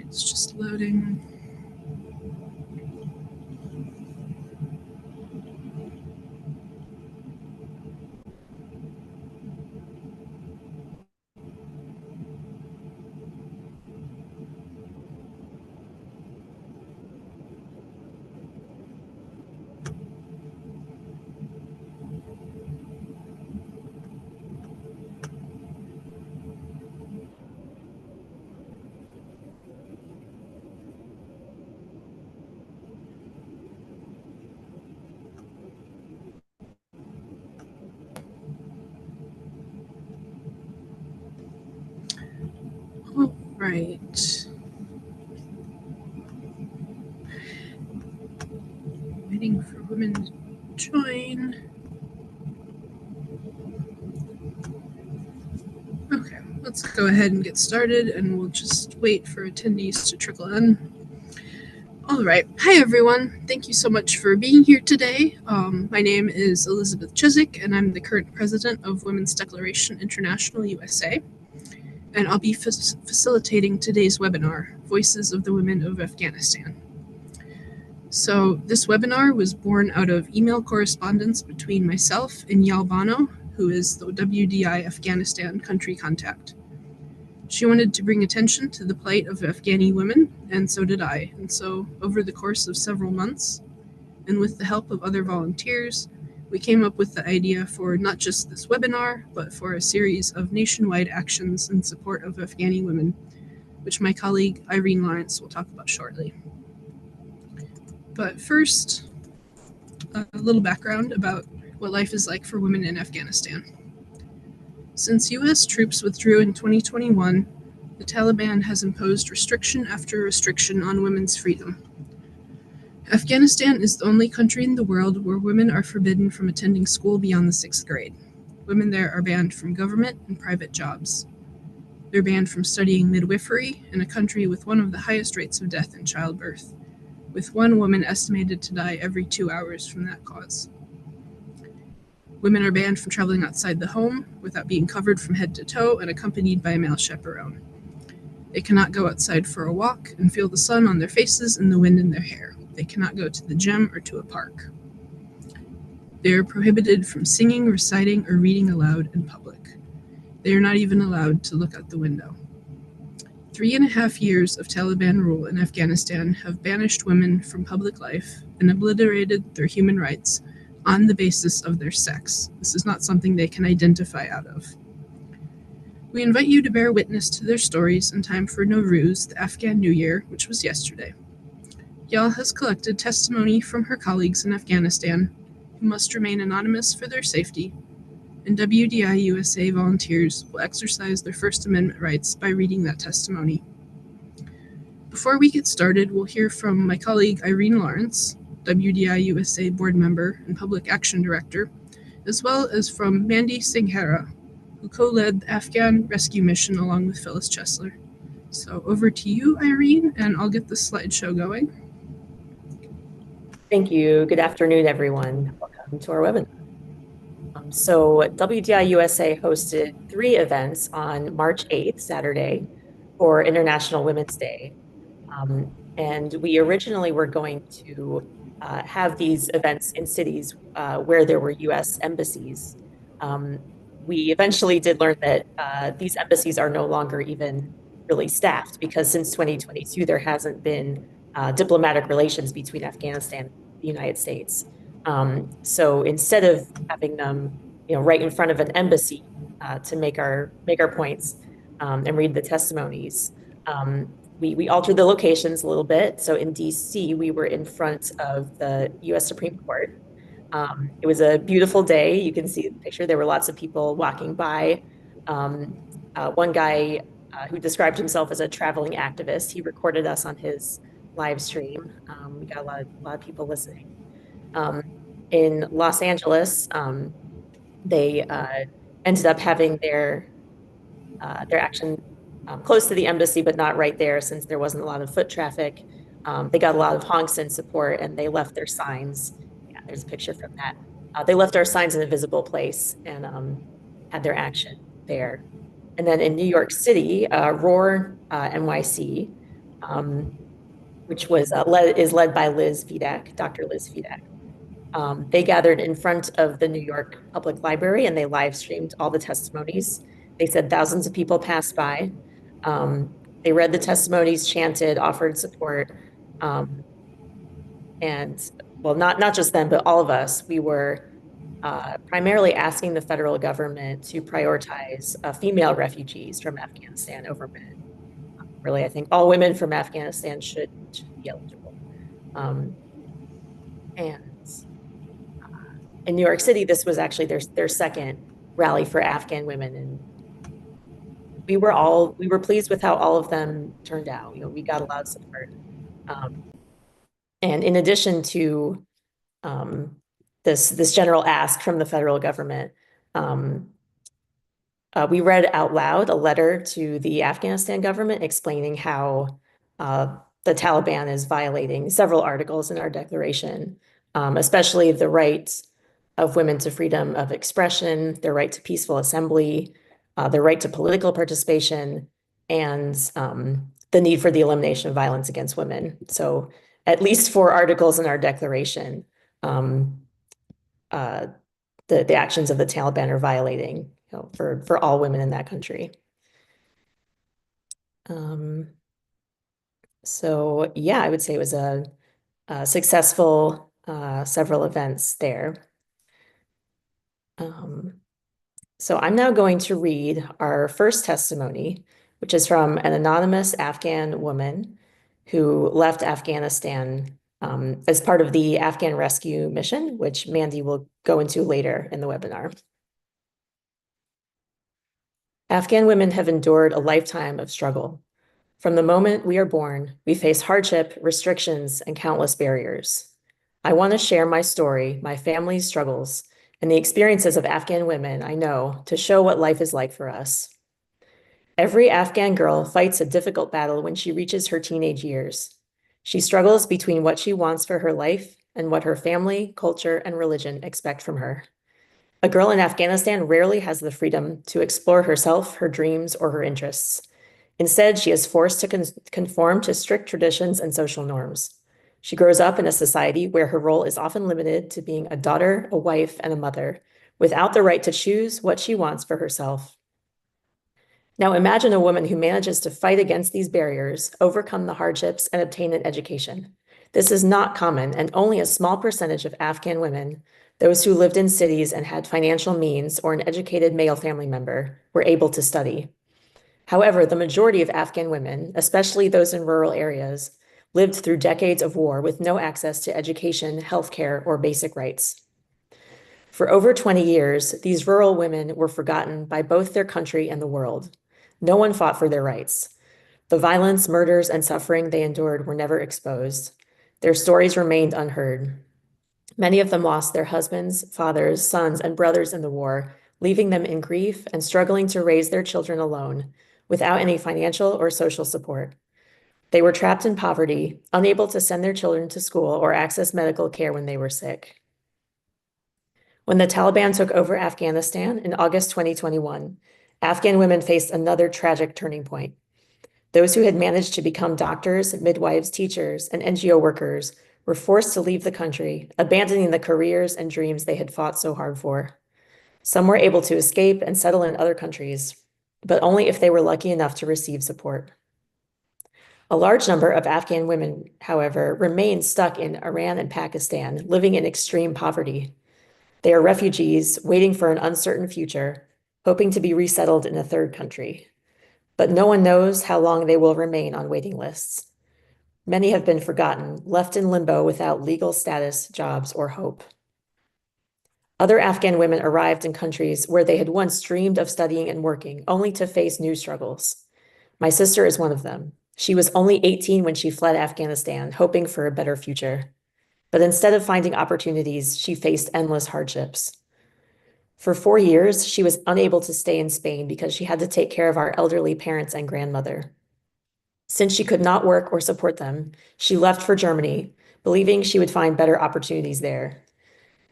It's just loading. All right. Waiting for women to join. Okay, let's go ahead and get started, and we'll just wait for attendees to trickle in. All right. Hi, everyone. Thank you so much for being here today. My name is Elizabeth Chesak, and I'm the current president of Women's Declaration International USA. And I'll be facilitating today's webinar, Voices of the Women of Afghanistan. So this webinar was born out of email correspondence between myself and Yal Bano, who is the WDI Afghanistan country contact. She wanted to bring attention to the plight of Afghani women, and so did I. And so over the course of several months, and with the help of other volunteers, we came up with the idea for not just this webinar, but for a series of nationwide actions in support of Afghani women, which my colleague Irene Lawrence will talk about shortly. But first, a little background about what life is like for women in Afghanistan. Since US troops withdrew in 2021, the Taliban has imposed restriction after restriction on women's freedom. Afghanistan is the only country in the world where women are forbidden from attending school beyond the 6th grade. Women there are banned from government and private jobs. They're banned from studying midwifery in a country with one of the highest rates of death in childbirth, with one woman estimated to die every 2 hours from that cause. Women are banned from traveling outside the home without being covered from head to toe and accompanied by a male chaperone. They cannot go outside for a walk and feel the sun on their faces and the wind in their hair. They cannot go to the gym or to a park. They are prohibited from singing, reciting, or reading aloud in public. They are not even allowed to look out the window. 3.5 years of Taliban rule in Afghanistan have banished women from public life and obliterated their human rights on the basis of their sex. This is not something they can identify out of. We invite you to bear witness to their stories in time for Nowruz, the Afghan New Year, which was yesterday. Yal has collected testimony from her colleagues in Afghanistan, who must remain anonymous for their safety, and WDI USA volunteers will exercise their First Amendment rights by reading that testimony. Before we get started, we'll hear from my colleague Irene Lawrence, WDI USA board member and public action director, as well as from Mandy Singhera, who co-led the Afghan rescue mission along with Phyllis Chesler. So over to you, Irene, and I'll get the slideshow going. Thank you. Good afternoon, everyone. Welcome to our webinar. So WDI USA hosted 3 events on March 8th, Saturday, for International Women's Day. And we originally were going to have these events in cities where there were US embassies. We eventually did learn that these embassies are no longer even really staffed, because since 2022, there hasn't been diplomatic relations between Afghanistan and the United States. So instead of having them, right in front of an embassy to make our points and read the testimonies, we altered the locations a little bit. So in DC, we were in front of the US Supreme Court. It was a beautiful day. You can see the picture. There were lots of people walking by. One guy who described himself as a traveling activist, he recorded us on his live stream. We got a lot of people listening. In Los Angeles, they ended up having their action close to the embassy, but not right there, since there wasn't a lot of foot traffic. They got a lot of honks in support, and they left their signs. Yeah, there's a picture from that. They left our signs in a visible place and had their action there. And then in New York City, ROAR NYC, which is led by Dr. Liz Fedak. They gathered in front of the New York Public Library and they live streamed all the testimonies. They said thousands of people passed by. Um, they read the testimonies, chanted, offered support. Um, and well, not just them, but all of us, we were primarily asking the federal government to prioritize female refugees from Afghanistan over men. Really, I think all women from Afghanistan should be eligible. And in New York City, this was actually their second rally for Afghan women, and we were pleased with how all of them turned out. We got a lot of support. And in addition to this general ask from the federal government, we read out loud a letter to the Afghanistan government explaining how the Taliban is violating several articles in our declaration, especially the right of women to freedom of expression, their right to peaceful assembly, their right to political participation, and the need for the elimination of violence against women. So at least 4 articles in our declaration, the actions of the Taliban are violating for all women in that country. So yeah, I would say it was a successful several events there. So I'm now going to read our first testimony, which is from an anonymous Afghan woman who left Afghanistan as part of the Afghan rescue mission, which Mandy will go into later in the webinar. Afghan women have endured a lifetime of struggle. From the moment we are born, we face hardship, restrictions, and countless barriers. I want to share my story, my family's struggles, and the experiences of Afghan women I know to show what life is like for us. Every Afghan girl fights a difficult battle when she reaches her teenage years. She struggles between what she wants for her life and what her family, culture, and religion expect from her. A girl in Afghanistan rarely has the freedom to explore herself, her dreams, or her interests. Instead, she is forced to conform to strict traditions and social norms. She grows up in a society where her role is often limited to being a daughter, a wife, and a mother, without the right to choose what she wants for herself. Now imagine a woman who manages to fight against these barriers, overcome the hardships, and obtain an education. This is not common, and only a small percentage of Afghan women, those who lived in cities and had financial means or an educated male family member, were able to study. However, the majority of Afghan women, especially those in rural areas, lived through decades of war with no access to education, healthcare, or basic rights. For over 20 years, these rural women were forgotten by both their country and the world. No one fought for their rights. The violence, murders, and suffering they endured were never exposed. Their stories remained unheard. Many of them lost their husbands, fathers, sons, and brothers in the war, leaving them in grief and struggling to raise their children alone, without any financial or social support. They were trapped in poverty, unable to send their children to school or access medical care when they were sick. When the Taliban took over Afghanistan in August 2021, Afghan women faced another tragic turning point. Those who had managed to become doctors, midwives, teachers, and NGO workers were forced to leave the country, abandoning the careers and dreams they had fought so hard for. Some were able to escape and settle in other countries, but only if they were lucky enough to receive support. A large number of Afghan women, however, remain stuck in Iran and Pakistan, living in extreme poverty. They are refugees waiting for an uncertain future, hoping to be resettled in a third country. But no one knows how long they will remain on waiting lists. Many have been forgotten, left in limbo without legal status, jobs, or hope. Other Afghan women arrived in countries where they had once dreamed of studying and working, only to face new struggles. My sister is one of them. She was only 18 when she fled Afghanistan, hoping for a better future. But instead of finding opportunities, she faced endless hardships. For 4 years, she was unable to stay in Spain because she had to take care of our elderly parents and grandmother. Since she could not work or support them, she left for Germany, believing she would find better opportunities there.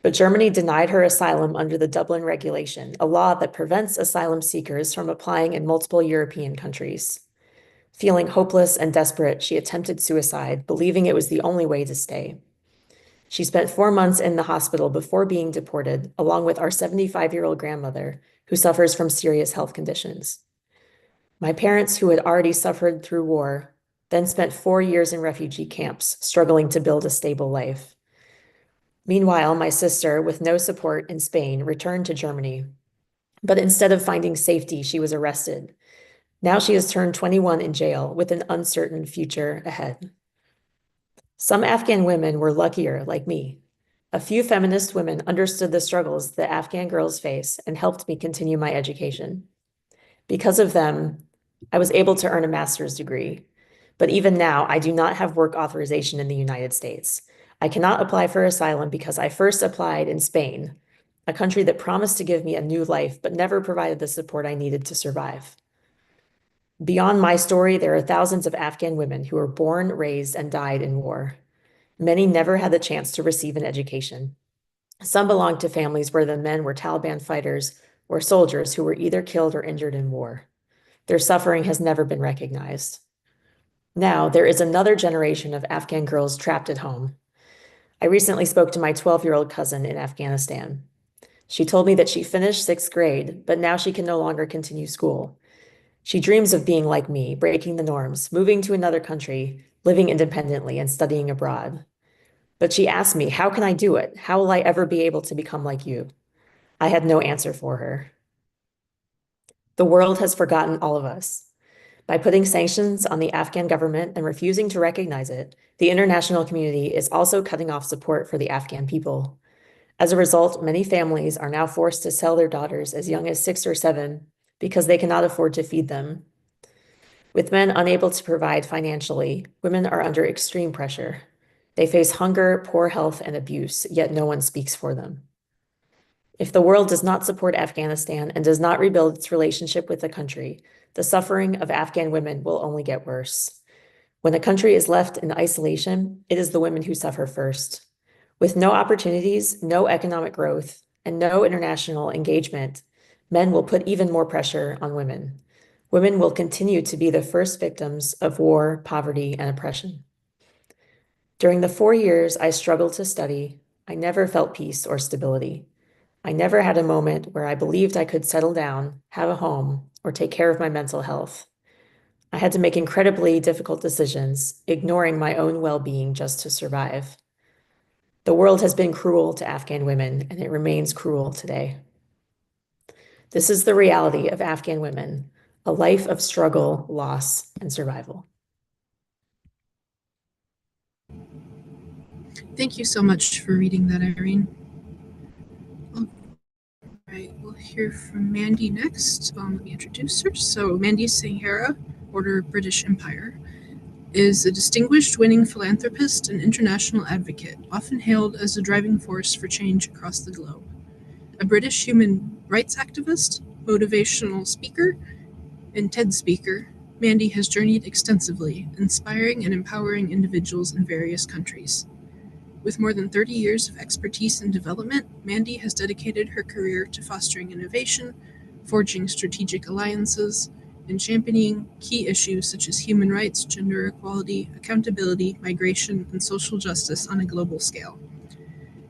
But Germany denied her asylum under the Dublin regulation, a law that prevents asylum seekers from applying in multiple European countries. Feeling hopeless and desperate, she attempted suicide, believing it was the only way to stay. She spent 4 months in the hospital before being deported, along with our 75-year-old grandmother, who suffers from serious health conditions. My parents, who had already suffered through war, then spent 4 years in refugee camps, struggling to build a stable life. Meanwhile, my sister, with no support in Spain, returned to Germany. But instead of finding safety, she was arrested. Now she has turned 21 in jail with an uncertain future ahead. Some Afghan women were luckier, like me. A few feminist women understood the struggles that Afghan girls face and helped me continue my education. Because of them, I was able to earn a master's degree. But even now, I do not have work authorization in the United States. I cannot apply for asylum because I first applied in Spain, a country that promised to give me a new life, but never provided the support I needed to survive. Beyond my story, there are thousands of Afghan women who were born, raised, and died in war. Many never had the chance to receive an education. Some belonged to families where the men were Taliban fighters or soldiers who were either killed or injured in war. Their suffering has never been recognized. Now, there is another generation of Afghan girls trapped at home. I recently spoke to my 12-year-old cousin in Afghanistan. She told me that she finished 6th grade, but now she can no longer continue school. She dreams of being like me, breaking the norms, moving to another country, living independently, and studying abroad. But she asked me, how can I do it? How will I ever be able to become like you? I had no answer for her. The world has forgotten all of us. By putting sanctions on the Afghan government and refusing to recognize it, the international community is also cutting off support for the Afghan people. As a result, many families are now forced to sell their daughters as young as 6 or 7 because they cannot afford to feed them. With men unable to provide financially, women are under extreme pressure. They face hunger, poor health, and abuse, yet no one speaks for them. If the world does not support Afghanistan and does not rebuild its relationship with the country, the suffering of Afghan women will only get worse. When a country is left in isolation, it is the women who suffer first. With no opportunities, no economic growth, and no international engagement, men will put even more pressure on women. Women will continue to be the first victims of war, poverty, and oppression. During the 4 years I struggled to study, I never felt peace or stability. I never had a moment where I believed I could settle down, have a home, or take care of my mental health. I had to make incredibly difficult decisions, ignoring my own well-being just to survive. The world has been cruel to Afghan women, and it remains cruel today. This is the reality of Afghan women, a life of struggle, loss, and survival. Thank you so much for reading that, Irene. All right, we'll hear from Mandy next. Let me introduce her. So Mandy Sahara, Order British Empire, is a distinguished winning philanthropist and international advocate, often hailed as a driving force for change across the globe. A British human rights activist, motivational speaker, and TED speaker, Mandy has journeyed extensively, inspiring and empowering individuals in various countries. With more than 30 years of expertise in development, Mandy has dedicated her career to fostering innovation, forging strategic alliances, and championing key issues such as human rights, gender equality, accountability, migration, and social justice on a global scale.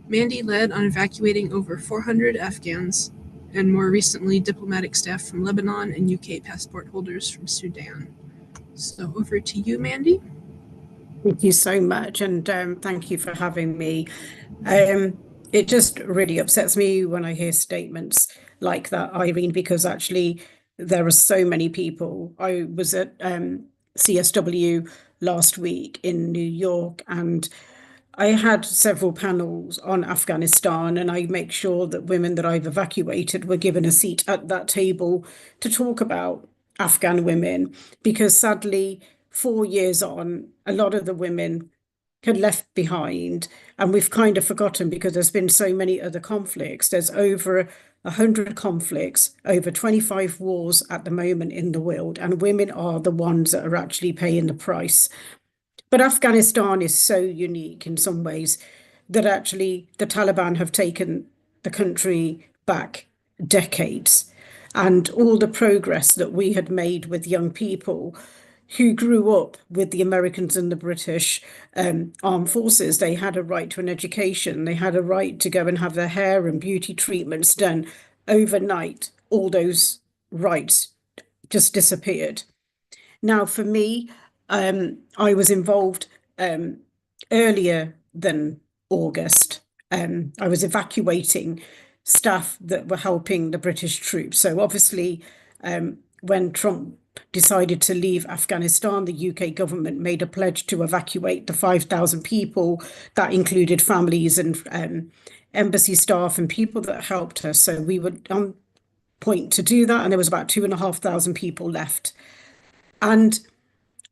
Mandy led on evacuating over 400 Afghans and more recently diplomatic staff from Lebanon and UK passport holders from Sudan. So over to you, Mandy. Thank you so much, and thank you for having me. It just really upsets me when I hear statements like that, Irene, because actually there are so many people. I was at CSW last week in New York, and I had several panels on Afghanistan, and I make sure that women that I've evacuated were given a seat at that table to talk about Afghan women, because sadly, 4 years on, a lot of the women had left behind, and we've kind of forgotten because there's been so many other conflicts. There's over 100 conflicts, over 25 wars at the moment in the world, and women are the ones that are actually paying the price. But Afghanistan is so unique in some ways that actually the Taliban have taken the country back decades. And all the progress that we had made with young people, who grew up with the Americans and the British armed forces. They had a right to an education. They had a right to go and have their hair and beauty treatments done overnight. All those rights just disappeared. Now, for me, I was involved earlier than August. I was evacuating staff that were helping the British troops. So obviously, when Trump decided to leave Afghanistan, the UK government made a pledge to evacuate the 5,000 people. That included families and embassy staff and people that helped us. So we were on point to do that, and there was about 2,500 people left. And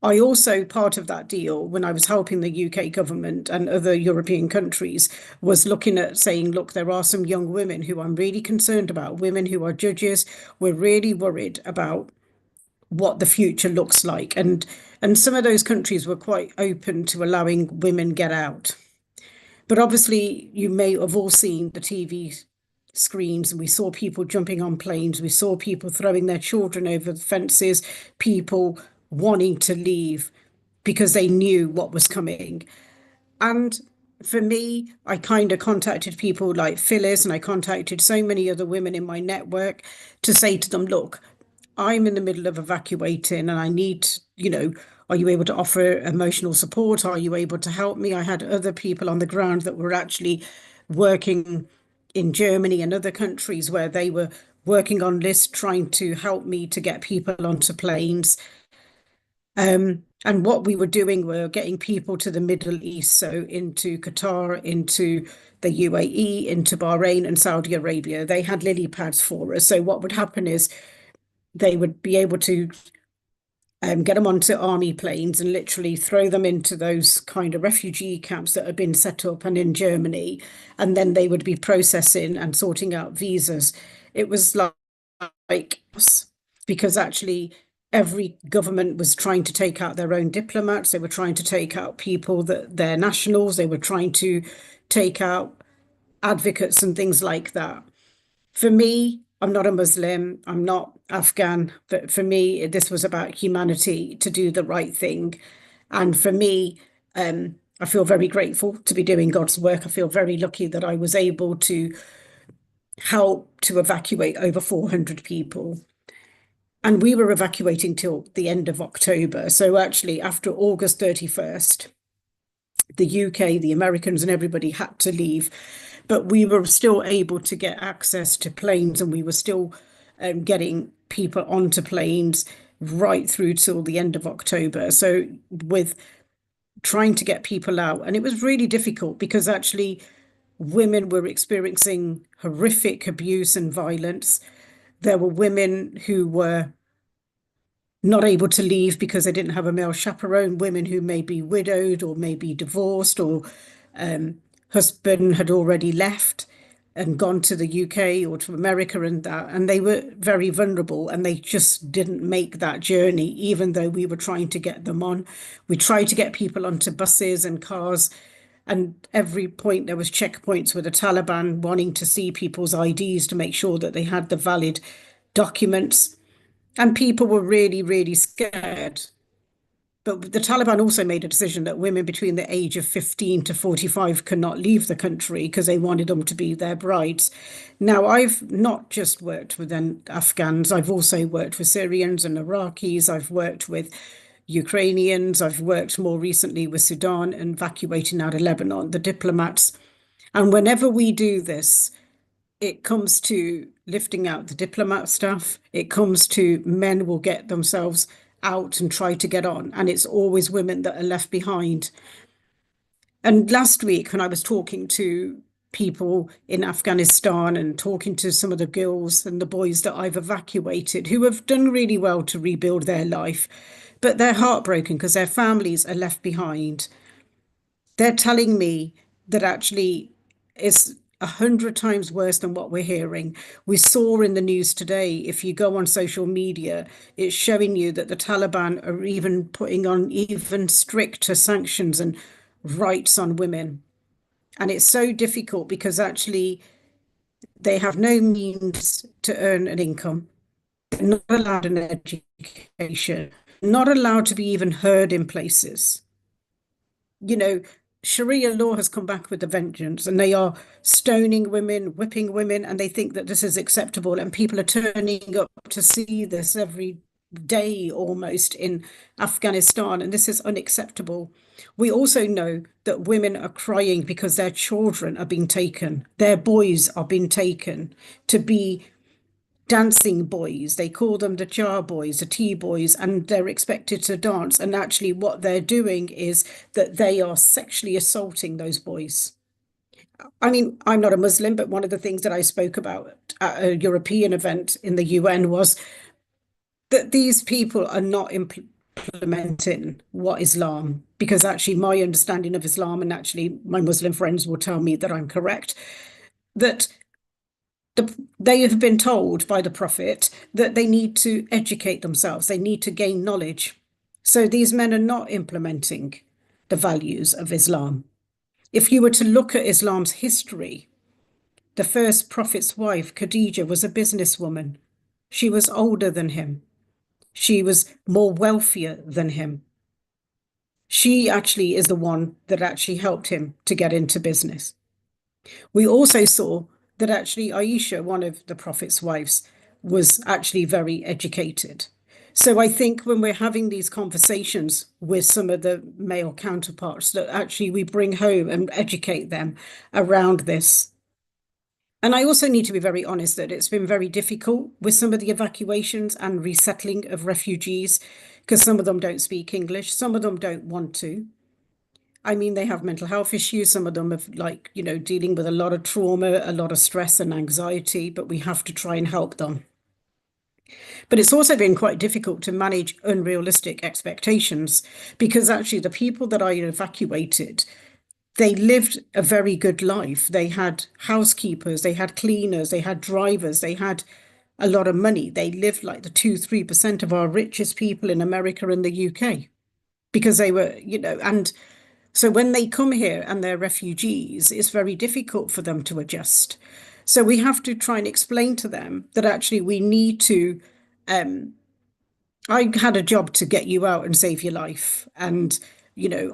I also, part of that deal, when I was helping the UK government and other European countries, was looking at saying, look, there are some young women who I'm really concerned about, women who are judges. We're really worried about what the future looks like. And some of those countries were quite open to allowing women get out. But obviously, you may have all seen the TV screens, and we saw people jumping on planes. We saw people throwing their children over the fences, people wanting to leave because they knew what was coming. And for me, I kind of contacted people like Phyllis, and I contacted so many other women in my network to say to them, look, I'm in the middle of evacuating and I need, are you able to offer emotional support? Are you able to help me? I had other people on the ground that were actually working in Germany and other countries where they were working on lists trying to help me to get people onto planes. And what we were doing were getting people to the Middle East, so into Qatar, into the UAE, into Bahrain and Saudi Arabia. They had lily pads for us. So what would happen is they would be able to get them onto army planes and literally throw them into those kind of refugee camps that had been set up and in Germany. And then they would be processing and sorting out visas. It was like because actually every government was trying to take out their own diplomats. They were trying to take out people that they're nationals. They were trying to take out advocates and things like that. For me, I'm not a Muslim, I'm not Afghan, but for me, this was about humanity, to do the right thing. And for me, I feel very grateful to be doing God's work. I feel very lucky that I was able to help to evacuate over 400 people. And we were evacuating till the end of October. So actually, after August 31st, the UK, the Americans, and everybody had to leave. But we were still able to get access to planes, and we were still getting people onto planes right through till the end of October. So with trying to get people out, and it was really difficult because actually women were experiencing horrific abuse and violence. There were women who were not able to leave because they didn't have a male chaperone, women who may be widowed or may be divorced, or husband had already left and gone to the UK or to America and they were very vulnerable and they just didn't make that journey, even though we were trying to get them on. We tried to get people onto buses and cars, and every point there was checkpoints with the Taliban wanting to see people's IDs to make sure that they had the valid documents. And people were really, really scared. But the Taliban also made a decision that women between the age of 15 to 45 could not leave the country because they wanted them to be their brides. Now, I've not just worked with Afghans, I've also worked with Syrians and Iraqis, I've worked with Ukrainians, I've worked more recently with Sudan and evacuating out of Lebanon, the diplomats. And whenever we do this, it comes to lifting out the diplomat staff, it comes to men will get themselves out and try to get on, and it's always women that are left behind. And last week, when I was talking to people in Afghanistan and talking to some of the girls and the boys that I've evacuated who have done really well to rebuild their life, but they're heartbroken because their families are left behind. They're telling me that actually it's 100 times worse than what we're hearing. We saw in the news today, if you go on social media, it's showing you that the Taliban are even putting on even stricter sanctions and rights on women. And it's so difficult because actually they have no means to earn an income. They're not allowed an education. not allowed to be even heard in places. You know, Sharia law has come back with a vengeance, and they are stoning women, whipping women, and they think that this is acceptable. And people are turning up to see this every day almost in Afghanistan, and this is unacceptable. We also know that women are crying because their children are being taken, their boys are being taken to be dancing boys. They call them the jar boys, the tea boys, and they're expected to dance. And actually, what they're doing is that they are sexually assaulting those boys. I mean, I'm not a Muslim, but one of the things that I spoke about at a European event in the UN was that these people are not implementing what Islam, because actually my understanding of Islam, and actually my Muslim friends will tell me that I'm correct, that they have been told by the Prophet that they need to educate themselves, they need to gain knowledge. So these men are not implementing the values of Islam. If you were to look at Islam's history, the first Prophet's wife, Khadija, was a businesswoman. She was older than him. She was more wealthier than him. She actually is the one that actually helped him to get into business. We also saw that actually Aisha, one of the Prophet's wives, was actually very educated. So I think when we're having these conversations with some of the male counterparts, that actually we bring home and educate them around this. And I also need to be very honest that it's been very difficult with some of the evacuations and resettling of refugees, because some of them don't speak English, some of them don't want to. I mean, they have mental health issues. Some of them have, like, dealing with a lot of trauma, a lot of stress and anxiety, but we have to try and help them. But it's also been quite difficult to manage unrealistic expectations, because actually the people that I evacuated, they lived a very good life. They had housekeepers, they had cleaners, they had drivers, they had a lot of money. They lived like the 2-3% of our richest people in America and the UK, because they were, and so when they come here and they're refugees, it's very difficult for them to adjust. So we have to try and explain to them that actually we need to, I had a job to get you out and save your life. And,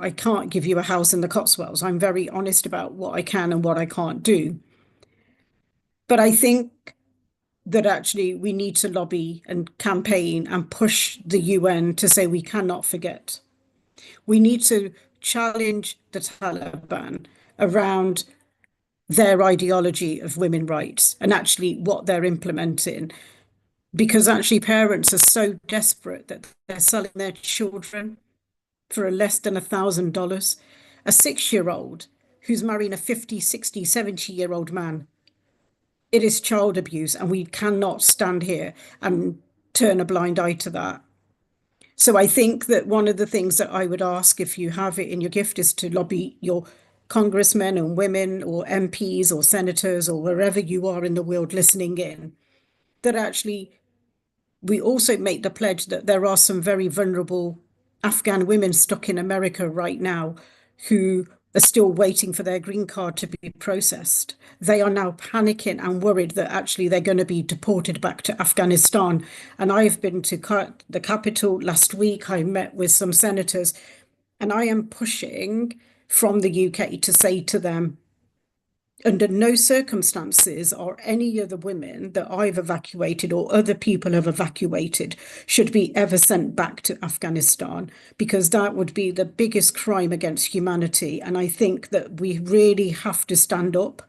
I can't give you a house in the Cotswolds. I'm very honest about what I can and what I can't do. But I think that actually we need to lobby and campaign and push the UN to say we cannot forget. We need to challenge the Taliban around their ideology of women's rights and actually what they're implementing, because actually parents are so desperate that they're selling their children for less than $1,000. A 6-year-old who's marrying a 50, 60, 70-year-old man. It is child abuse, and we cannot stand here and turn a blind eye to that. So I think that one of the things that I would ask, if you have it in your gift, is to lobby your congressmen and women or MPs or senators or wherever you are in the world listening in, that actually we also make the pledge that there are some very vulnerable Afghan women stuck in America right now who are still waiting for their green card to be processed. They are now panicking and worried that actually they're going to be deported back to Afghanistan. And I've been to the capital last week. I met with some senators, and I am pushing from the UK to say to them, under no circumstances are any of the women that I've evacuated or other people have evacuated should be ever sent back to Afghanistan, because that would be the biggest crime against humanity. And I think that we really have to stand up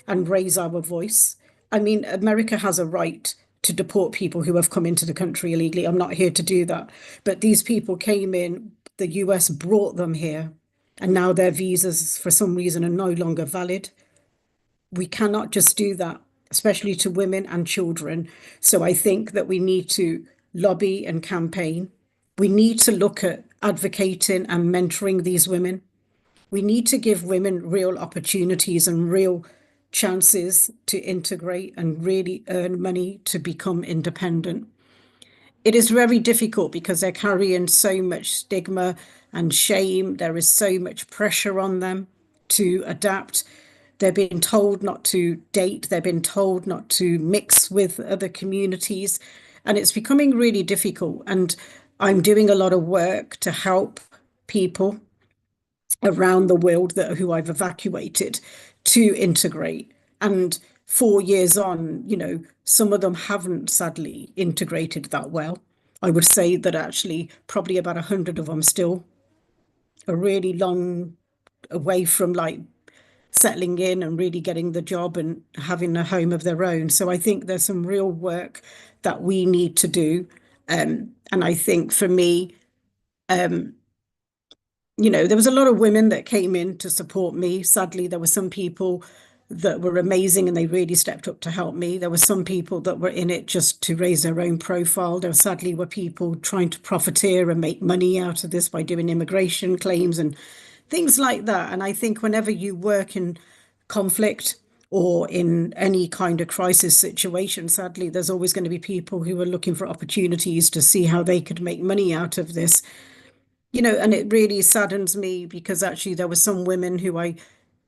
and raise our voice. I mean, America has a right to deport people who have come into the country illegally. I'm not here to do that. But these people came in, the US brought them here, and now their visas for some reason are no longer valid. We cannot just do that, especially to women and children. So I think that we need to lobby and campaign. We need to look at advocating and mentoring these women. We need to give women real opportunities and real chances to integrate and really earn money to become independent. It is very difficult because they're carrying so much stigma and shame. There is so much pressure on them to adapt. They're being told not to date. They're being told not to mix with other communities. And it's becoming really difficult. And I'm doing a lot of work to help people around the world who I've evacuated to integrate. And 4 years on, some of them haven't sadly integrated that well. I would say that actually probably about 100 of them still are really long away from like settling in and really getting the job and having a home of their own. So I think there's some real work that we need to do. And I think for me, there was a lot of women that came in to support me. Sadly, there were some people that were amazing and they really stepped up to help me. There were some people that were in it just to raise their own profile. There sadly were people trying to profiteer and make money out of this by doing immigration claims and things like that. And I think whenever you work in conflict or in any kind of crisis situation, sadly, there's always going to be people who are looking for opportunities to see how they could make money out of this. And it really saddens me because actually there were some women who I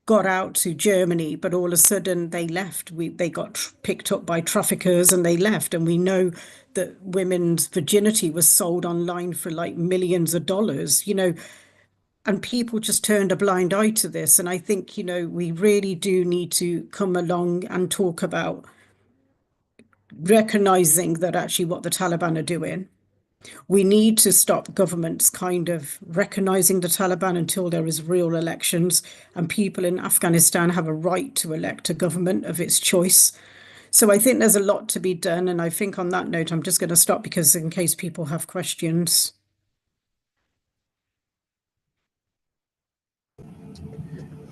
got out to Germany, but all of a sudden they left. They got picked up by traffickers and they left. And we know that women's virginity was sold online for like millions of dollars, and people just turned a blind eye to this. And I think, we really do need to come along and talk about recognizing that actually what the Taliban are doing. We need to stop governments kind of recognizing the Taliban until there is real elections, and people in Afghanistan have a right to elect a government of its choice. So I think there's a lot to be done. And I think on that note, I'm just going to stop because in case people have questions.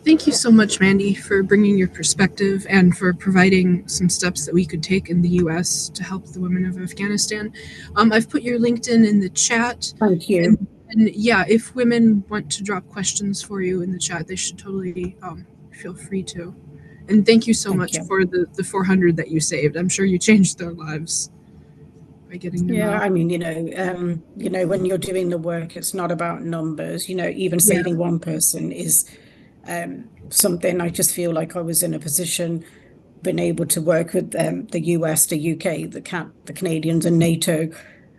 Thank you so much, Mandy, for bringing your perspective and for providing some steps that we could take in the U.S. to help the women of Afghanistan. I've put your LinkedIn in the chat. Thank you. And yeah, if women want to drop questions for you in the chat, they should totally feel free to. And thank you so much for the 400 that you saved. I'm sure you changed their lives by getting them out. I mean, when you're doing the work, it's not about numbers. Even saving one person is something. I just feel like I was in a position, been able to work with the US, the UK, the Canadians and NATO,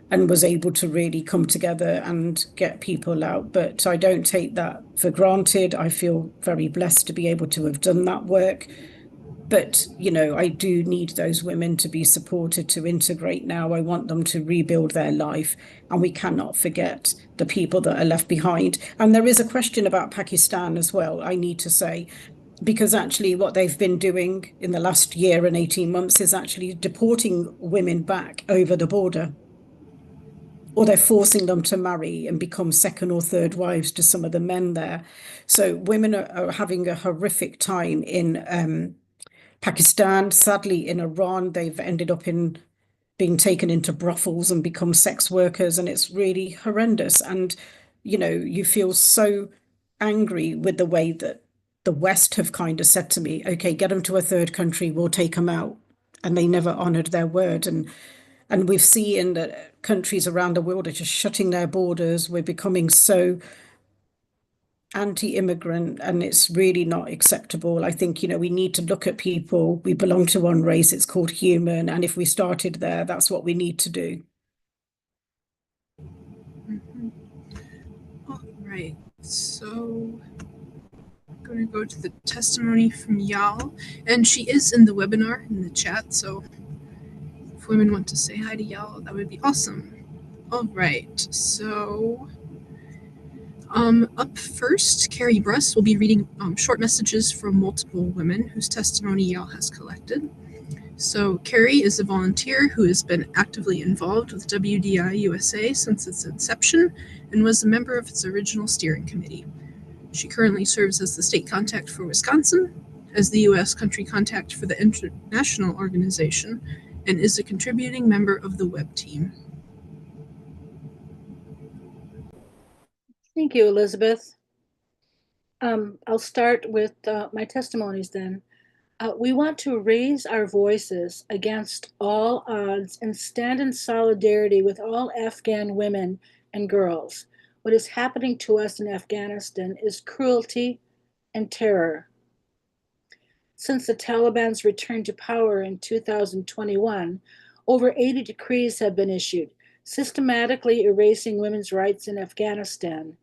and was able to really come together and get people out. But I don't take that for granted. I feel very blessed to be able to have done that work. But, I do need those women to be supported to integrate now. I want them to rebuild their life. And we cannot forget the people that are left behind. And there is a question about Pakistan as well, I need to say, because actually what they've been doing in the last year and 18 months is actually deporting women back over the border. Or they're forcing them to marry and become second or third wives to some of the men there. So women are having a horrific time in Pakistan. Sadly, in Iran, they've ended up being taken into brothels and become sex workers, and it's really horrendous. And, you feel so angry with the way that the West have kind of said to me, okay, get them to a third country, we'll take them out. And they never honored their word. And we've seen that countries around the world are just shutting their borders. We're becoming so anti-immigrant, and it's really not acceptable. I think, we need to look at people. We belong to one race, it's called human. And if we started there, that's what we need to do. All right, so I'm going to go to the testimony from Yal, and she is in the webinar in the chat, so if women want to say hi to Yal, that would be awesome. All right, so up first, Carrie Bruss will be reading short messages from multiple women whose testimony Yal has collected. So Carrie is a volunteer who has been actively involved with WDI USA since its inception and was a member of its original steering committee. She currently serves as the state contact for Wisconsin, as the U.S. country contact for the international organization, and is a contributing member of the web team. Thank you, Elizabeth. I'll start with my testimonies then. We want to raise our voices against all odds and stand in solidarity with all Afghan women and girls. What is happening to us in Afghanistan is cruelty and terror. Since the Taliban's return to power in 2021, over 80 decrees have been issued systematically erasing women's rights in Afghanistan.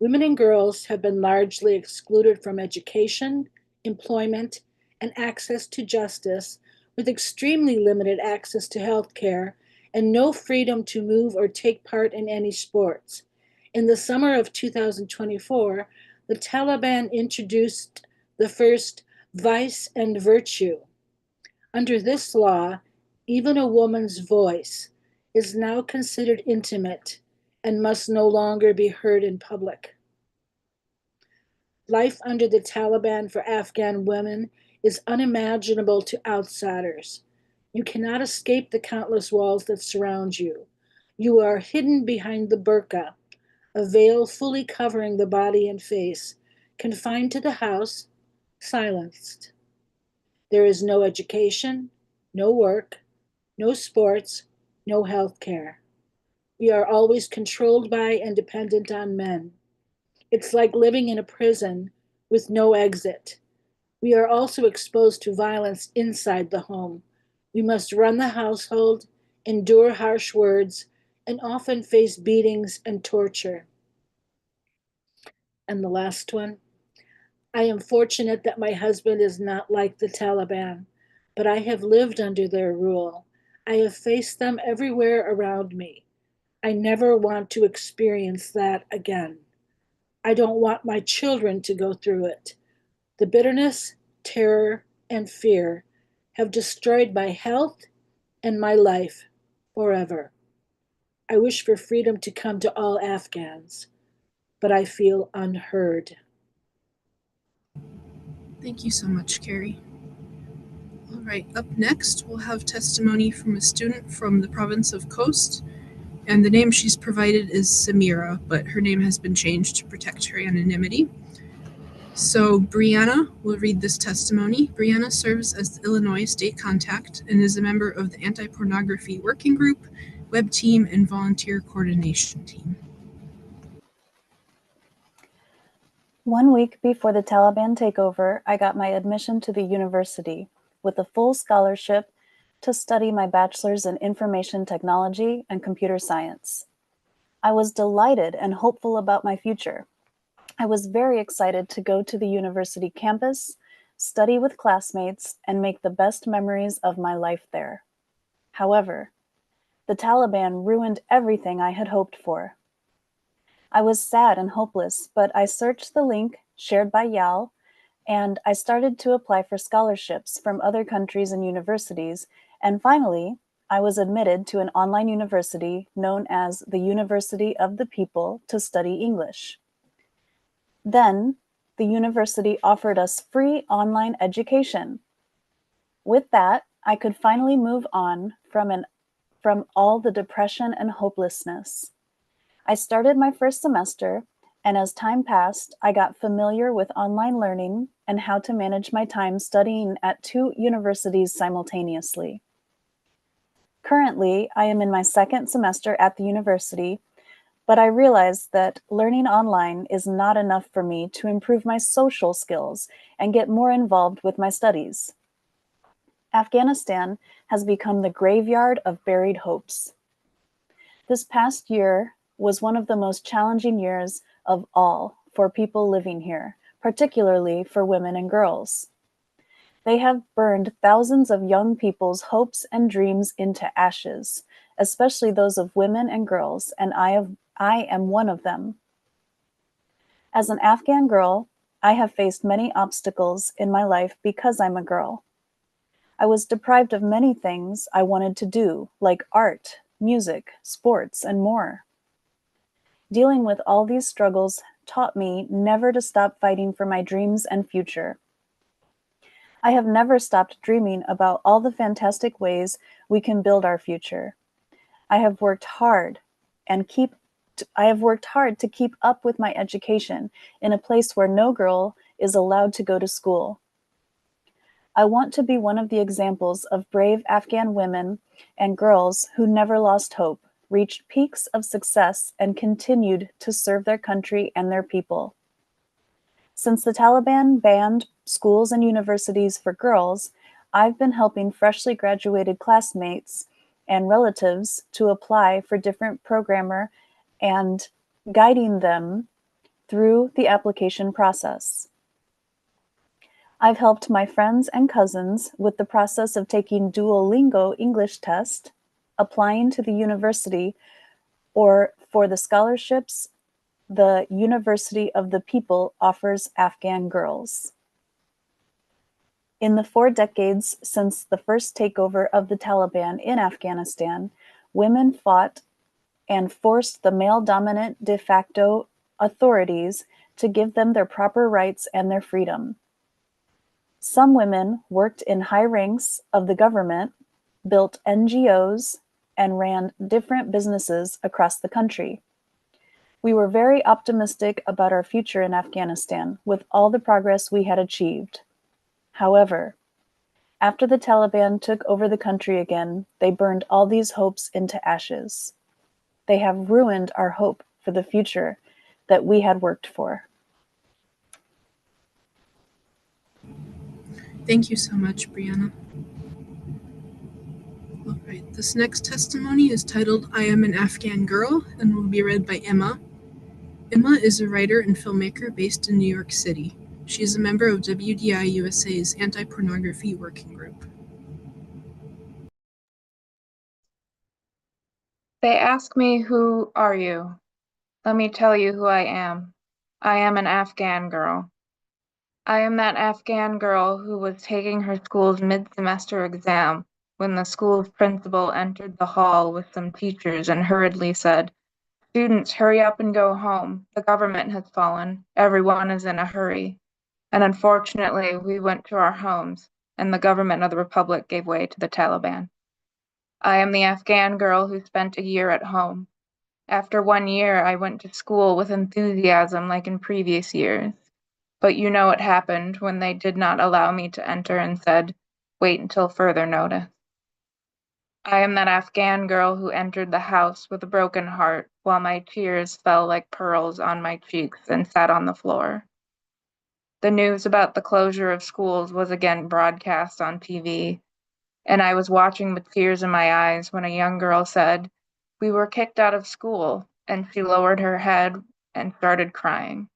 Women and girls have been largely excluded from education, employment, and access to justice, with extremely limited access to health care and no freedom to move or take part in any sports. In the summer of 2024, the Taliban introduced the first vice and virtue. Under this law, even a woman's voice is now considered intimate and must no longer be heard in public. Life under the Taliban for Afghan women is unimaginable to outsiders. You cannot escape the countless walls that surround you. You are hidden behind the burqa, a veil fully covering the body and face, confined to the house, silenced. There is no education, no work, no sports, no health care. We are always controlled by and dependent on men. It's like living in a prison with no exit. We are also exposed to violence inside the home. We must run the household, endure harsh words, and often face beatings and torture. And the last one, I am fortunate that my husband is not like the Taliban, but I have lived under their rule. I have faced them everywhere around me. I never want to experience that again. I don't want my children to go through it. The bitterness, terror, and fear have destroyed my health and my life forever. I wish for freedom to come to all Afghans, but I feel unheard. Thank you so much, Carrie. All right, up next, we'll have testimony from a student from the province of Khost, and the name she's provided is Samira, but her name has been changed to protect her anonymity. So Brianna will read this testimony. Brianna serves as the Illinois State Contact and is a member of the Anti-Pornography Working Group, Web Team, and Volunteer Coordination Team. 1 week before the Taliban takeover, I got my admission to the university with a full scholarship to study my bachelor's in information technology and computer science. I was delighted and hopeful about my future. I was very excited to go to the university campus, study with classmates, and make the best memories of my life there. However, the Taliban ruined everything I had hoped for. I was sad and hopeless, but I searched the link shared by Yal, and I started to apply for scholarships from other countries and universities, and finally, I was admitted to an online university known as the University of the People to study English. Then, the university offered us free online education. With that, I could finally move on from all the depression and hopelessness. I started my first semester, and as time passed, I got familiar with online learning and how to manage my time studying at 2 universities simultaneously. Currently, I am in my second semester at the university, but I realized that learning online is not enough for me to improve my social skills and get more involved with my studies. Afghanistan has become the graveyard of buried hopes. This past year was one of the most challenging years of all for people living here, particularly for women and girls. They have burned thousands of young people's hopes and dreams into ashes, especially those of women and girls, and I am one of them. As an Afghan girl, I have faced many obstacles in my life because I'm a girl. I was deprived of many things I wanted to do, like art, music, sports, and more. Dealing with all these struggles taught me never to stop fighting for my dreams and future. I have never stopped dreaming about all the fantastic ways we can build our future. I have worked hard to keep up with my education in a place where no girl is allowed to go to school. I want to be one of the examples of brave Afghan women and girls who never lost hope, reached peaks of success, and continued to serve their country and their people. Since the Taliban banned schools and universities for girls, I've been helping freshly graduated classmates and relatives to apply for different programmer and guiding them through the application process. I've helped my friends and cousins with the process of taking Duolingo English test, applying to the university, or for the scholarships the University of the People offers Afghan girls. In the 4 decades since the first takeover of the Taliban in Afghanistan, women fought and forced the male-dominant de facto authorities to give them their proper rights and their freedom. Some women worked in high ranks of the government, built NGOs, and ran different businesses across the country. We were very optimistic about our future in Afghanistan with all the progress we had achieved. However, after the Taliban took over the country again, they burned all these hopes into ashes. They have ruined our hope for the future that we had worked for. Thank you so much, Brianna. All right, this next testimony is titled I Am an Afghan Girl and will be read by Emma. Emma is a writer and filmmaker based in New York City. She is a member of WDI USA's anti-pornography working group. They ask me, who are you? Let me tell you who I am. I am an Afghan girl. I am that Afghan girl who was taking her school's mid-semester exam when the school's principal entered the hall with some teachers and hurriedly said, "Students, hurry up and go home. The government has fallen. Everyone is in a hurry." And unfortunately, we went to our homes, and the government of the Republic gave way to the Taliban. I am the Afghan girl who spent a year at home. After 1 year, I went to school with enthusiasm like in previous years. But you know what happened when they did not allow me to enter and said, "Wait until further notice." I am that Afghan girl who entered the house with a broken heart while my tears fell like pearls on my cheeks and sat on the floor. The news about the closure of schools was again broadcast on TV, and I was watching with tears in my eyes when a young girl said, "We were kicked out of school," and she lowered her head and started crying.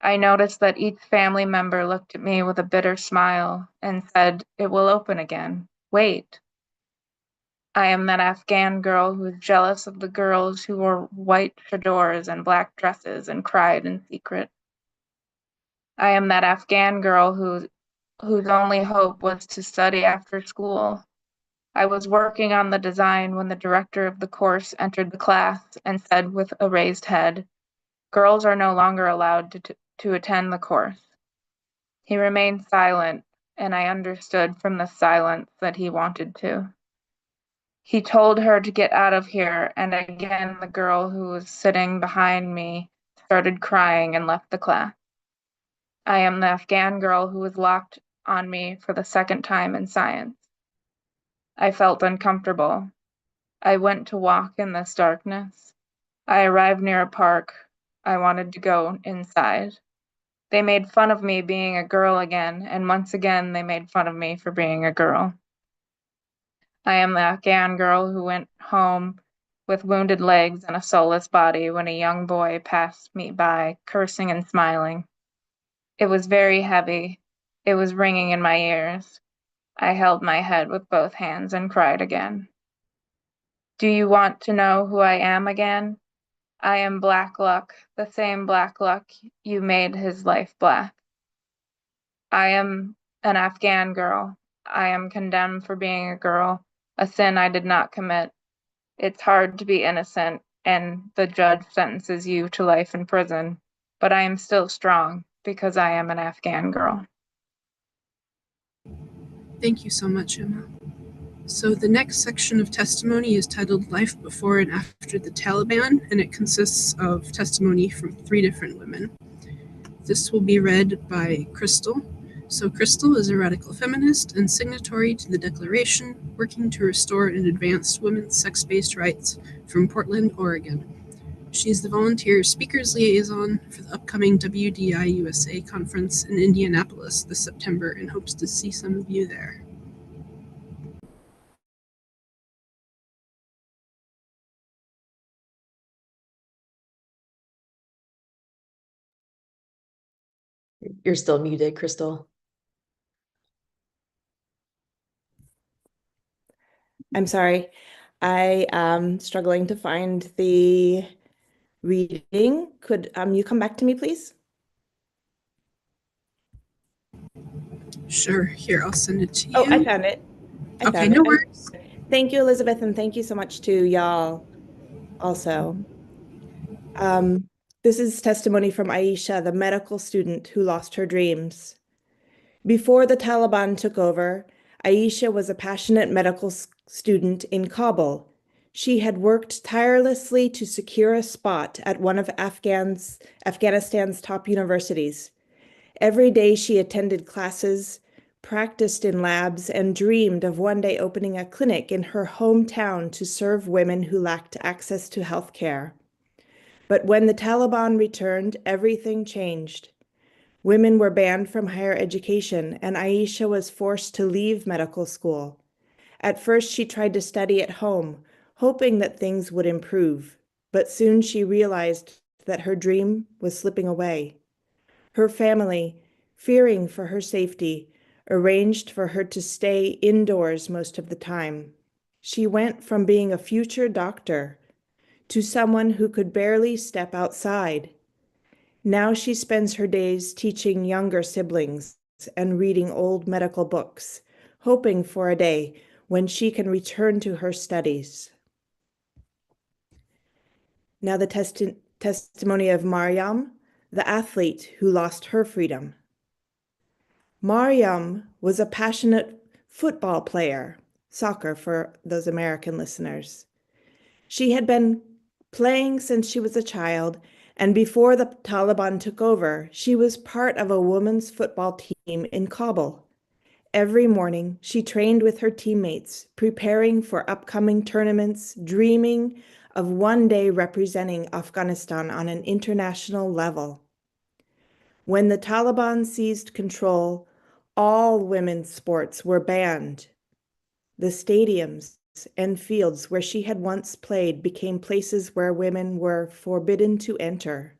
I noticed that each family member looked at me with a bitter smile and said, "It will open again. Wait." I am that Afghan girl who is jealous of the girls who wore white chadors and black dresses and cried in secret. I am that Afghan girl whose only hope was to study after school. I was working on the design when the director of the course entered the class and said with a raised head, "Girls are no longer allowed to attend the course." He remained silent, and I understood from the silence that he wanted to. He told her to get out of here, and again the girl who was sitting behind me started crying and left the class. I am the Afghan girl who was locked on me for the second time in science. I felt uncomfortable. I went to walk in this darkness. I arrived near a park. I wanted to go inside. They made fun of me being a girl again, and once again they made fun of me for being a girl. I am the Afghan girl who went home with wounded legs and a soulless body when a young boy passed me by, cursing and smiling. It was very heavy. It was ringing in my ears. I held my head with both hands and cried again. Do you want to know who I am again? I am Black Luck, the same Black Luck you made his life black. I am an Afghan girl. I am condemned for being a girl, a sin I did not commit. It's hard to be innocent, and the judge sentences you to life in prison, but I am still strong because I am an Afghan girl. Thank you so much, Emma. So the next section of testimony is titled Life Before and After the Taliban, and it consists of testimony from 3 different women. This will be read by Crystal. So Crystal is a radical feminist and signatory to the Declaration, working to restore and advance women's sex-based rights from Portland, Oregon. She's the volunteer speakers liaison for the upcoming WDI USA conference in Indianapolis this September and hopes to see some of you there. You're still muted, Crystal. I'm sorry. I am struggling to find the reading. Could you come back to me, please? Sure, here, I'll send it to you. Oh, I found it. Okay, no worries. Thank you, Elizabeth, and thank you so much to y'all also. This is testimony from Aisha, the medical student who lost her dreams. Before the Taliban took over, Aisha was a passionate medical student in Kabul. She had worked tirelessly to secure a spot at one of Afghanistan's top universities. Every day she attended classes, practiced in labs, and dreamed of one day opening a clinic in her hometown to serve women who lacked access to health care. But when the Taliban returned, everything changed. Women were banned from higher education, and Aisha was forced to leave medical school. At first, she tried to study at home, hoping that things would improve, but soon she realized that her dream was slipping away. Her family, fearing for her safety, arranged for her to stay indoors most of the time. She went from being a future doctor to someone who could barely step outside. Now she spends her days teaching younger siblings and reading old medical books, hoping for a day when she can return to her studies. Now the testimony of Mariam, the athlete who lost her freedom. Mariam was a passionate football player, soccer for those American listeners. She had been playing since she was a child, and before the Taliban took over, she was part of a women's football team in Kabul. Every morning, she trained with her teammates, preparing for upcoming tournaments, dreaming of one day representing Afghanistan on an international level. When the Taliban seized control, all women's sports were banned. The stadiums and fields where she had once played became places where women were forbidden to enter.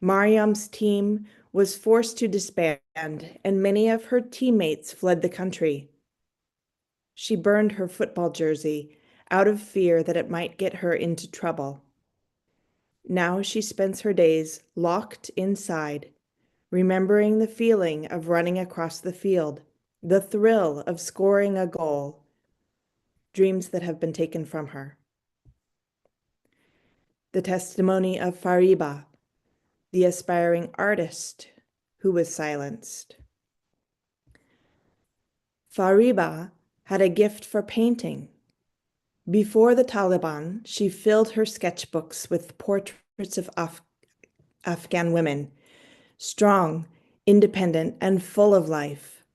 Mariam's team was forced to disband, and many of her teammates fled the country. She burned her football jersey out of fear that it might get her into trouble. Now she spends her days locked inside, remembering the feeling of running across the field, the thrill of scoring a goal, dreams that have been taken from her. The testimony of Fariba, the aspiring artist who was silenced. Fariba had a gift for painting. Before the Taliban, she filled her sketchbooks with portraits of Afghan women, strong, independent, and full of life.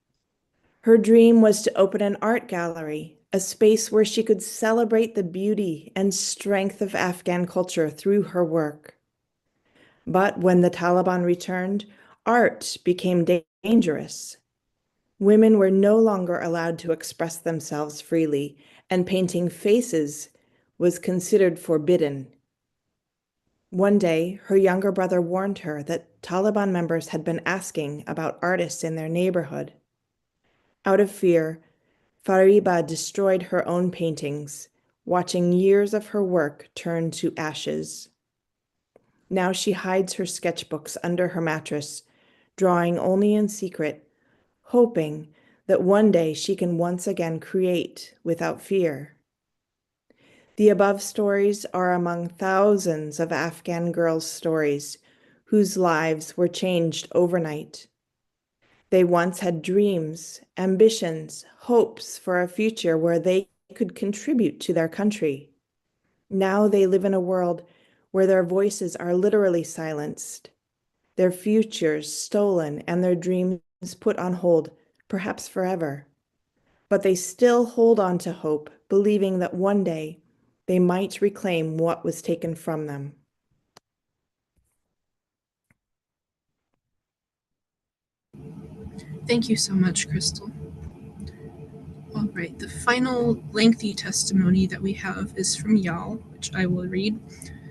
Her dream was to open an art gallery, a space where she could celebrate the beauty and strength of Afghan culture through her work. But when the Taliban returned, art became dangerous. Women were no longer allowed to express themselves freely, and painting faces was considered forbidden. One day, her younger brother warned her that Taliban members had been asking about artists in their neighborhood. Out of fear, Fariba destroyed her own paintings, watching years of her work turn to ashes. Now she hides her sketchbooks under her mattress, drawing only in secret, hoping that one day she can once again create without fear. The above stories are among thousands of Afghan girls' stories whose lives were changed overnight. They once had dreams, ambitions, hopes for a future where they could contribute to their country. Now they live in a world where their voices are literally silenced, their futures stolen, and their dreams put on hold, perhaps forever. But they still hold on to hope, believing that one day they might reclaim what was taken from them. Thank you so much, Crystal. All right, the final lengthy testimony that we have is from Yal, which I will read.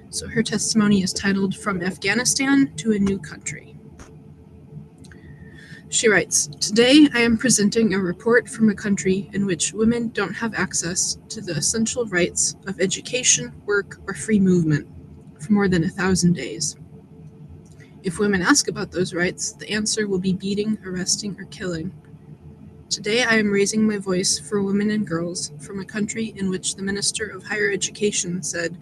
So her testimony is titled From Afghanistan to a New Country. She writes, "Today I am presenting a report from a country in which women don't have access to the essential rights of education, work, or free movement for more than 1,000 days. If women ask about those rights, the answer will be beating, arresting, or killing. Today I am raising my voice for women and girls from a country in which the Minister of Higher Education said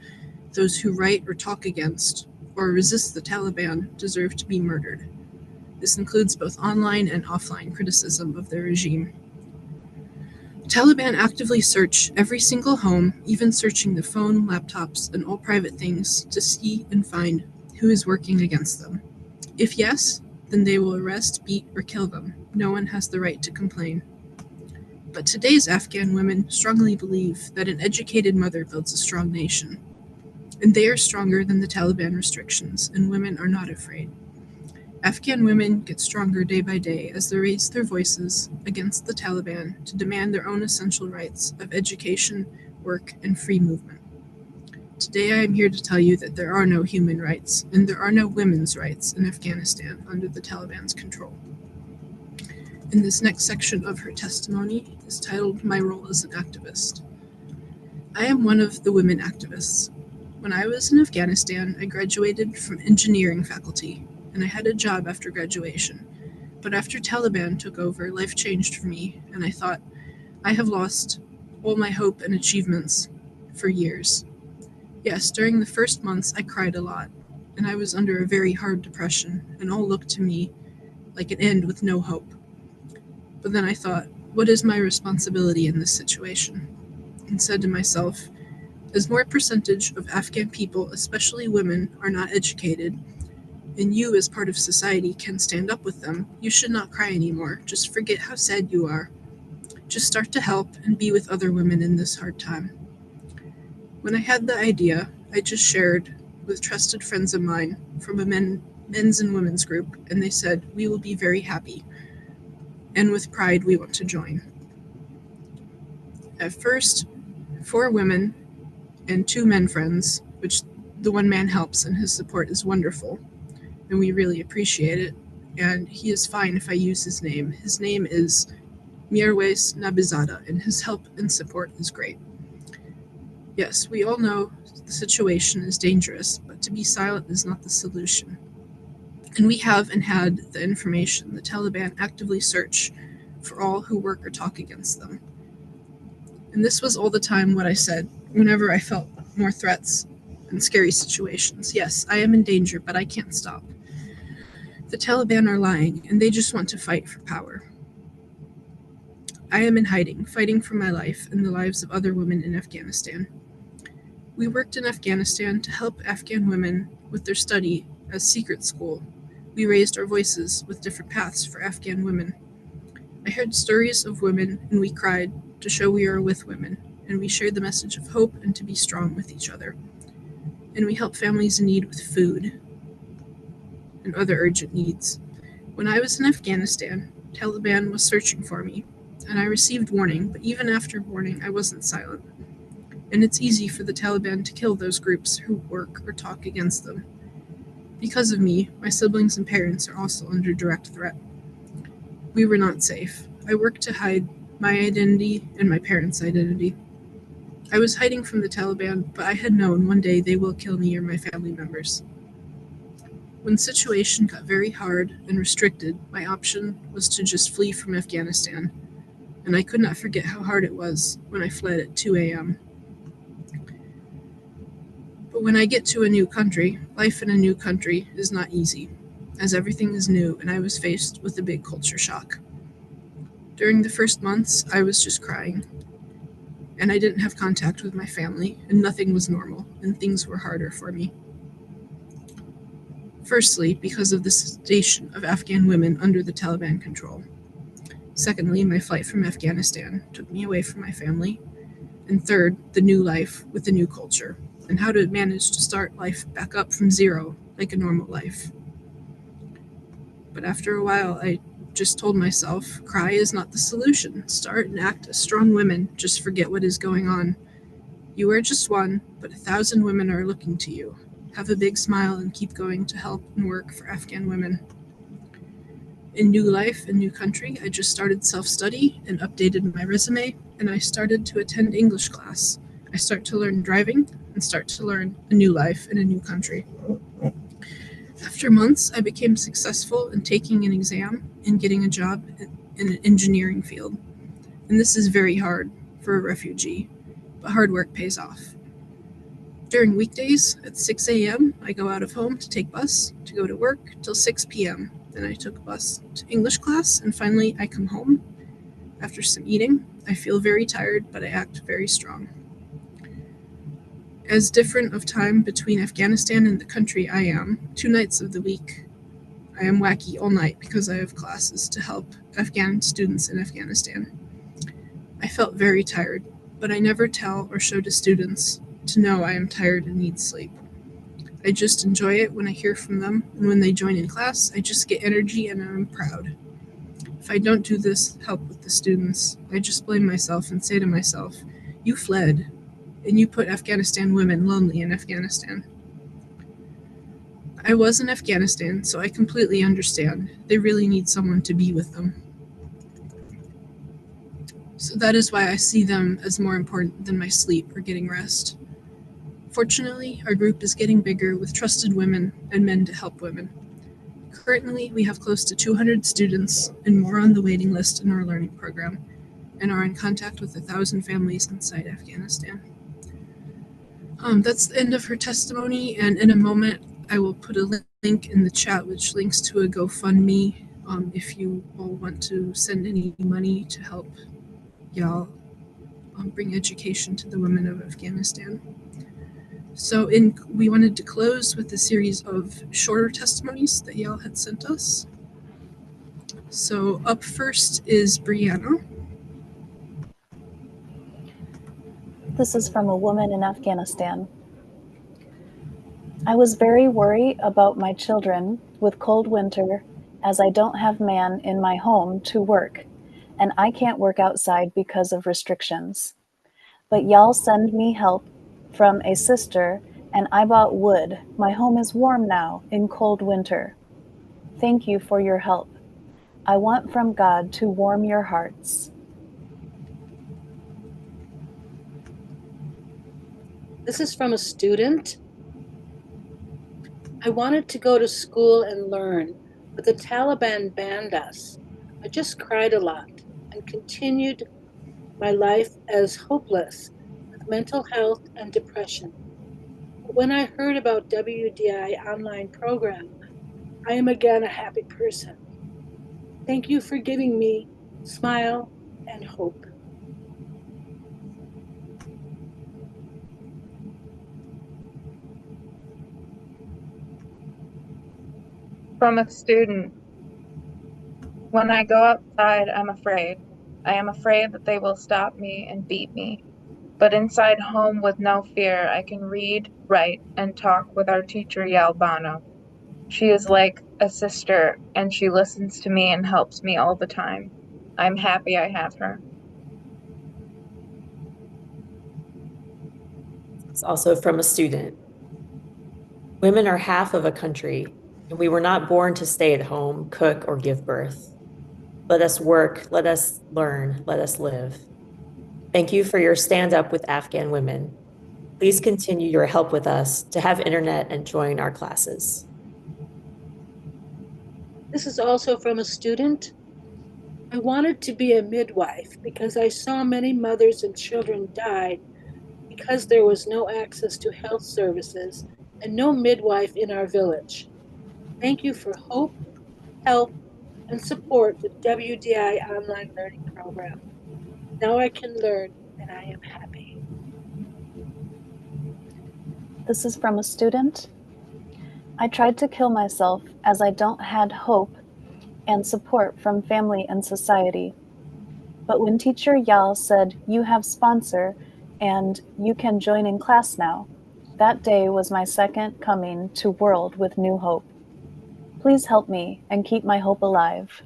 those who write or talk against or resist the Taliban deserve to be murdered. This includes both online and offline criticism of their regime. Taliban actively search every single home, even searching the phone, laptops, and all private things to see and find who is working against them. If yes, then they will arrest, beat, or kill them. No one has the right to complain. But today's Afghan women strongly believe that an educated mother builds a strong nation. And they are stronger than the Taliban restrictions, and women are not afraid. Afghan women get stronger day by day as they raise their voices against the Taliban to demand their own essential rights of education, work, and free movement. Today I am here to tell you that there are no human rights, and there are no women's rights in Afghanistan under the Taliban's control." In this next section of her testimony is titled, "My Role as an Activist." I am one of the women activists. When I was in Afghanistan, I graduated from engineering faculty, and I had a job after graduation. But after Taliban took over, life changed for me, and I thought, I have lost all my hope and achievements for years. Yes, during the first months, I cried a lot, and I was under a very hard depression, and all looked to me like an end with no hope. But then I thought, what is my responsibility in this situation? And said to myself, as more percentage of Afghan people, especially women, are not educated, and you as part of society can stand up with them, you should not cry anymore. Just forget how sad you are. Just start to help and be with other women in this hard time. When I had the idea, I just shared with trusted friends of mine from a men's and women's group, and they said, we will be very happy. And with pride, we want to join. At first, 4 women and 2 men friends, which the one man helps and his support is wonderful, and we really appreciate it. And he is fine if I use his name. His name is Mirwais Nabizada, and his help and support is great. Yes, we all know the situation is dangerous, but to be silent is not the solution. And we have and had the information the Taliban actively search for all who work or talk against them. And this was all the time what I said whenever I felt more threats and scary situations. Yes, I am in danger, but I can't stop. The Taliban are lying, and they just want to fight for power. I am in hiding, fighting for my life and the lives of other women in Afghanistan. We worked in Afghanistan to help Afghan women with their study as secret school. We raised our voices with different paths for Afghan women. I heard stories of women, and we cried to show we are with women, and we shared the message of hope and to be strong with each other. And we help families in need with food and other urgent needs. When I was in Afghanistan, Taliban was searching for me, and I received warning, but even after warning, I wasn't silent. And it's easy for the Taliban to kill those groups who work or talk against them. Because of me, my siblings and parents are also under direct threat. We were not safe. I worked to hide my identity and my parents' identity. I was hiding from the Taliban, but I had known one day they will kill me or my family members. When the situation got very hard and restricted, my option was to just flee from Afghanistan, and I could not forget how hard it was when I fled at 2 a.m. But when I get to a new country, life in a new country is not easy, as everything is new and I was faced with a big culture shock. During the first months, I was just crying, and I didn't have contact with my family, and nothing was normal, and things were harder for me. Firstly, because of the station of Afghan women under the Taliban control. Secondly, my flight from Afghanistan took me away from my family. And third, the new life with the new culture, and how to manage to start life back up from zero, like a normal life. But after a while, I just told myself, cry is not the solution. Start and act as strong women. Just forget what is going on. You are just one, but 1,000 women are looking to you. Have a big smile and keep going to help and work for Afghan women. In new life and new country, I just started self-study and updated my resume, and I started to attend English class. I start to learn driving and start to learn a new life in a new country. After months, I became successful in taking an exam and getting a job in an engineering field. And this is very hard for a refugee, but hard work pays off. During weekdays at 6 a.m., I go out of home to take bus to go to work till 6 p.m. Then I took a bus to English class, and finally I come home. After some eating, I feel very tired, but I act very strong. As different of time between Afghanistan and the country I am, 2 nights of the week, I am wacky all night because I have classes to help Afghan students in Afghanistan. I felt very tired, but I never tell or show to students to know I am tired and need sleep. I just enjoy it when I hear from them, and when they join in class, I just get energy and I'm proud. If I don't do this help with the students, I just blame myself and say to myself, you fled, and you put Afghanistan women lonely in Afghanistan. I was in Afghanistan, so I completely understand. They really need someone to be with them. So that is why I see them as more important than my sleep or getting rest. Fortunately, our group is getting bigger with trusted women and men to help women. Currently, we have close to 200 students and more on the waiting list in our learning program, and are in contact with 1,000 families inside Afghanistan. That's the end of her testimony, and in a moment, I will put a link in the chat which links to a GoFundMe if you all want to send any money to help Yal bring education to the women of Afghanistan. So we wanted to close with a series of shorter testimonies that Yal had sent us. So up first is Brianna. This is from a woman in Afghanistan. I was very worried about my children with cold winter, as I don't have man in my home to work, and I can't work outside because of restrictions. But y'all send me help from a sister, and I bought wood. My home is warm now in cold winter. Thank you for your help. I want from God to warm your hearts. This is from a student. I wanted to go to school and learn, but the Taliban banned us. I just cried a lot and continued my life as hopeless with mental health and depression. But when I heard about WDI online program, I am again a happy person. Thank you for giving me smile and hope. From a student. When I go outside, I'm afraid. I am afraid that they will stop me and beat me. But inside home with no fear, I can read, write, and talk with our teacher, Yal Bano. She is like a sister, and she listens to me and helps me all the time. I'm happy I have her. It's also from a student. Women are half of a country, and we were not born to stay at home, cook, or give birth. Let us work, let us learn, let us live. Thank you for your stand up with Afghan women. Please continue your help with us to have internet and join our classes. This is also from a student. I wanted to be a midwife because I saw many mothers and children died because there was no access to health services and no midwife in our village. Thank you for hope, help, and support with WDI online learning program. Now I can learn and I am happy. This is from a student. I tried to kill myself as I don't had hope and support from family and society. But when teacher Yal said, you have sponsor and you can join in class now, that day was my second coming to world with new hope. Please help me and keep my hope alive.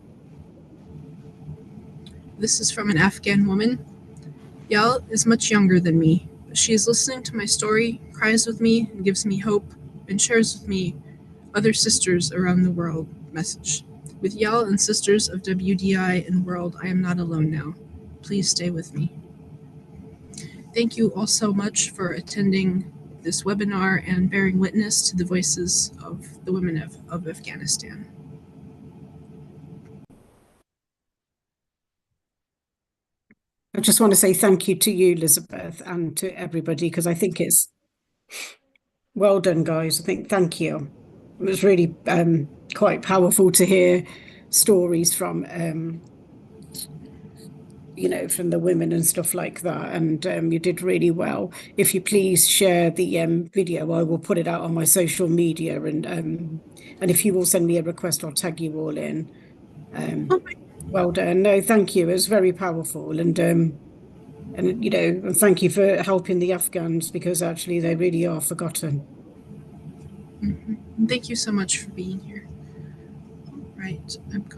This is from an Afghan woman. Yal is much younger than me, but she is listening to my story, cries with me, and gives me hope, and shares with me other sisters around the world message. With Yal and sisters of WDI and World, I am not alone now. Please stay with me. Thank you all so much for attending this webinar and bearing witness to the voices of the women of Afghanistan. I just want to say thank you to you, Elizabeth, and to everybody, because I think it's well done, guys. I think thank you. It was really quite powerful to hear stories from from the women and stuff like that. And you did really well. If you please share the video, I will put it out on my social media. And if you will send me a request, I'll tag you all in. Well done. No, thank you. It was very powerful. And thank you for helping the Afghans, because actually they really are forgotten. Thank you so much for being here. All right.